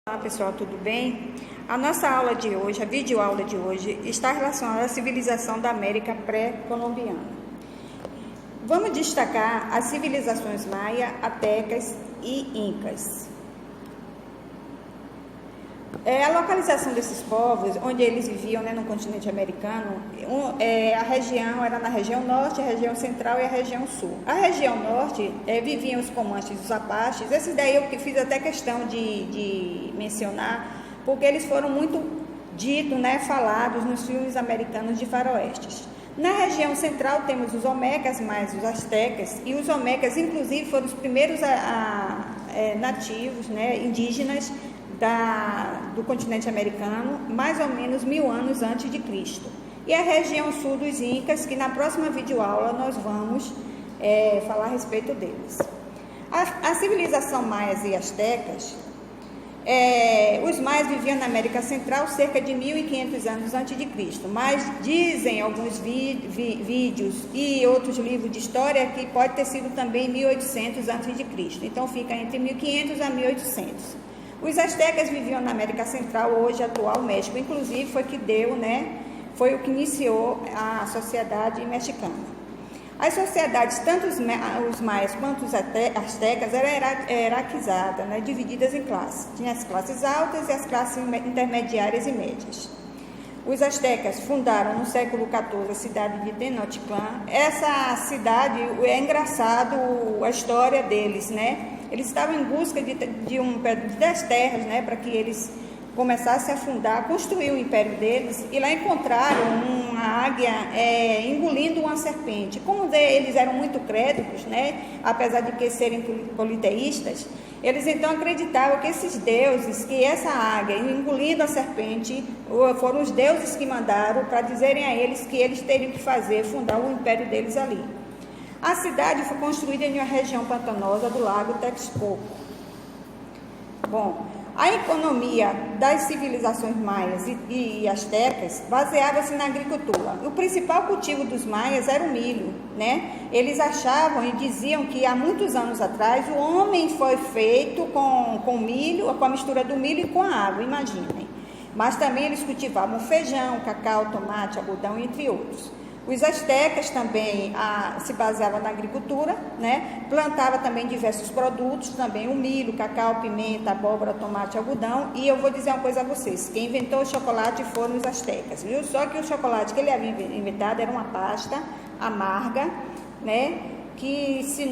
Olá pessoal, tudo bem? A nossa aula de hoje, a videoaula de hoje, está relacionada à civilização da América pré-colombiana. Vamos destacar as civilizações maia, astecas e incas. A localização desses povos, onde eles viviam, no continente americano, a região era na região norte, a região central e a região sul. A região norte viviam os comanches, os apaches. Esses daí eu fiz até questão de mencionar, porque eles foram muito ditos, falados nos filmes americanos de faroestes. Na região central temos os olmecas mais os astecas, e os olmecas inclusive foram os primeiros nativos, indígenas do continente americano, mais ou menos 1000 anos antes de Cristo. E a região sul dos incas, que na próxima videoaula nós vamos falar a respeito deles. A civilização maias e astecas, os maias viviam na América Central cerca de 1500 anos antes de Cristo, mas dizem alguns vídeos e outros livros de história que pode ter sido também 1800 antes de Cristo. Então fica entre 1500 a 1800. Os astecas viviam na América Central, hoje atual México, inclusive foi foi o que iniciou a sociedade mexicana. As sociedades, tanto os maias quanto os astecas, eram hierarquizadas, divididas em classes. Tinha as classes altas e as classes intermediárias e médias. Os astecas fundaram no século XIV a cidade de Tenochtitlán. Essa cidade, é engraçado a história deles, Eles estavam em busca das terras, para que eles começassem a fundar, construir o império deles, e lá encontraram uma águia engolindo uma serpente. Como eles eram muito crédulos, apesar de que serem politeístas, eles então acreditavam que esses deuses, que essa águia engolindo a serpente, foram os deuses que mandaram para dizerem a eles que eles teriam que fundar o império deles ali. A cidade foi construída em uma região pantanosa do lago Texcoco. Bom, a economia das civilizações maias e astecas baseava-se na agricultura. O principal cultivo dos maias era o milho, Eles achavam e diziam que há muitos anos atrás o homem foi feito com milho, com a mistura do milho e com a água, imaginem. Mas também eles cultivavam feijão, cacau, tomate, algodão, entre outros. Os astecas também se baseavam na agricultura, Plantava também diversos produtos, também o milho, cacau, pimenta, abóbora, tomate, algodão. E eu vou dizer uma coisa a vocês, quem inventou o chocolate foram os astecas, viu? Só que o chocolate que ele havia inventado era uma pasta amarga, Que se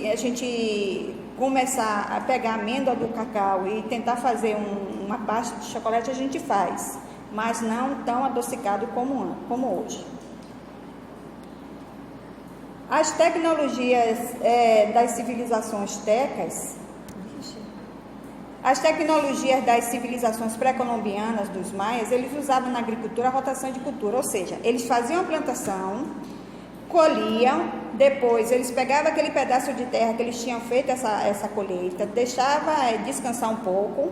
a gente começar a pegar a amêndoa do cacau e tentar fazer uma pasta de chocolate, a gente faz, mas não tão adocicado como hoje. As tecnologias das civilizações pré-colombianas dos maias, eles usavam na agricultura a rotação de cultura, ou seja, eles faziam a plantação, colhiam, depois eles pegavam aquele pedaço de terra que eles tinham feito essa colheita, deixava descansar um pouco,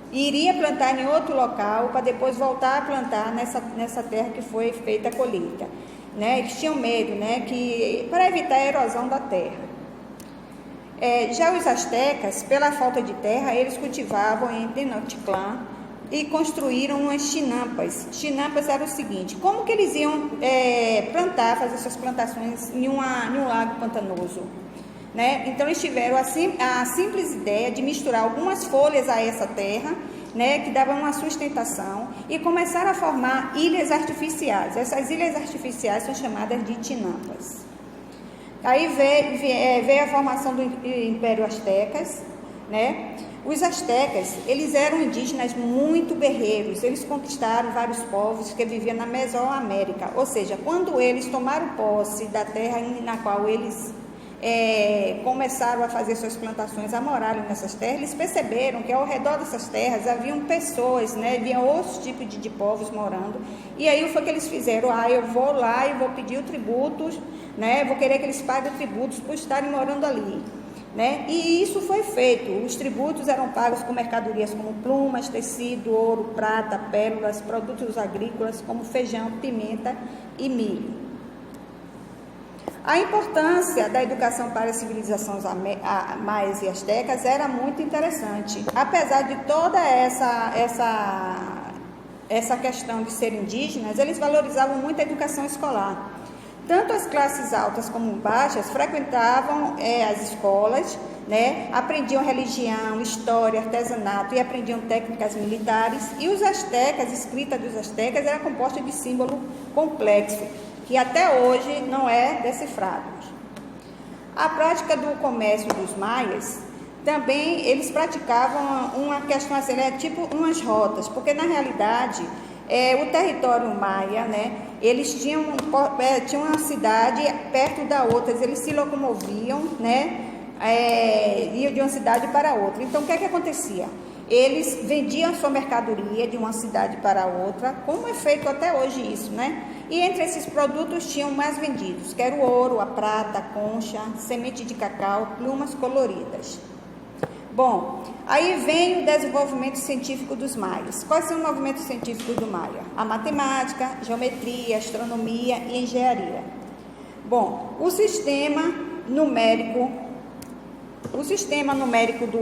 e iria plantar em outro local para depois voltar a plantar nessa terra que foi feita a colheita. Eles tinham medo, para evitar a erosão da terra. Já os astecas, pela falta de terra, eles cultivavam em Tenochtitlán e construíram umas chinampas. Chinampas era o seguinte: como que eles iam fazer suas plantações em um lago pantanoso? Então eles tiveram a simples ideia de misturar algumas folhas a essa terra, que davam uma sustentação, e começaram a formar ilhas artificiais. Essas ilhas artificiais são chamadas de tinampas. Aí veio a formação do Império Astecas, Os astecas, eles eram indígenas muito guerreiros, eles conquistaram vários povos que viviam na Mesoamérica, ou seja, quando eles tomaram posse da terra na qual eles começaram a fazer suas plantações, a morar nessas terras, eles perceberam que ao redor dessas terras haviam pessoas, haviam outros tipos de povos morando, e aí foi que eles fizeram: eu vou lá e vou pedir o tributos, vou querer que eles paguem tributos por estarem morando ali, E isso foi feito. Os tributos eram pagos com mercadorias como plumas, tecido, ouro, prata, pérolas, produtos agrícolas como feijão, pimenta e milho. A importância da educação para as civilizações maias e astecas era muito interessante. Apesar de toda essa questão de ser indígenas, eles valorizavam muito a educação escolar. Tanto as classes altas como baixas frequentavam as escolas, né? Aprendiam religião, história, artesanato e aprendiam técnicas militares. E os astecas, a escrita dos astecas era composta de símbolo complexo, que até hoje não é decifrado. A prática do comércio dos maias, também eles praticavam uma questão assim, tipo umas rotas, porque na realidade o território maia, né, eles tinham uma cidade perto da outra, eles se locomoviam, né, iam de uma cidade para outra. Então o que é que acontecia? Eles vendiam sua mercadoria de uma cidade para outra, como é feito até hoje isso, né? E entre esses produtos tinham mais vendidos, que era o ouro, a prata, a concha, semente de cacau, plumas coloridas. Bom, aí vem o desenvolvimento científico dos maias. Quais são os movimentos científicos do maia? A matemática, geometria, astronomia e engenharia. Bom, o sistema numérico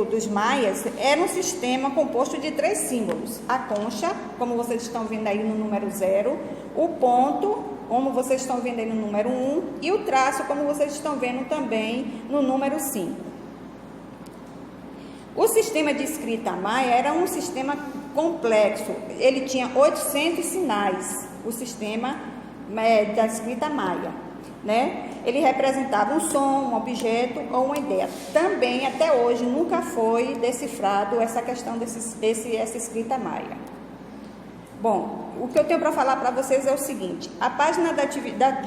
dos maias era um sistema composto de 3 símbolos. A concha, como vocês estão vendo aí no número 0, o ponto, como vocês estão vendo aí no número 1, e o traço, como vocês estão vendo também no número 5. O sistema de escrita maia era um sistema complexo, ele tinha 800 sinais, o sistema da escrita maia, né? Ele representava um som, um objeto ou uma ideia. Também, até hoje, nunca foi decifrado essa questão essa escrita maia. Bom, o que eu tenho para falar para vocês é o seguinte: a página da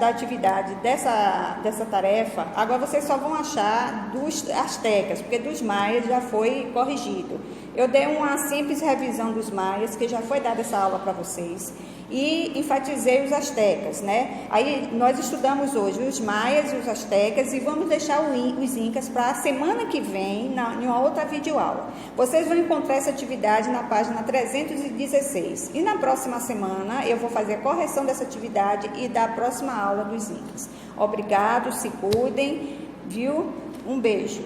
atividade dessa tarefa, agora vocês só vão achar dos astecas, porque dos maias já foi corrigido. Eu dei uma simples revisão dos maias, que já foi dada essa aula para vocês, e enfatizei os astecas, né? Aí nós estudamos hoje os maias e os astecas e vamos deixar os incas para a semana que vem, em uma outra videoaula. Vocês vão encontrar essa atividade na página 316. E na próxima semana eu vou fazer a correção dessa atividade e dar a próxima aula dos incas. Obrigado, se cuidem, viu? Um beijo.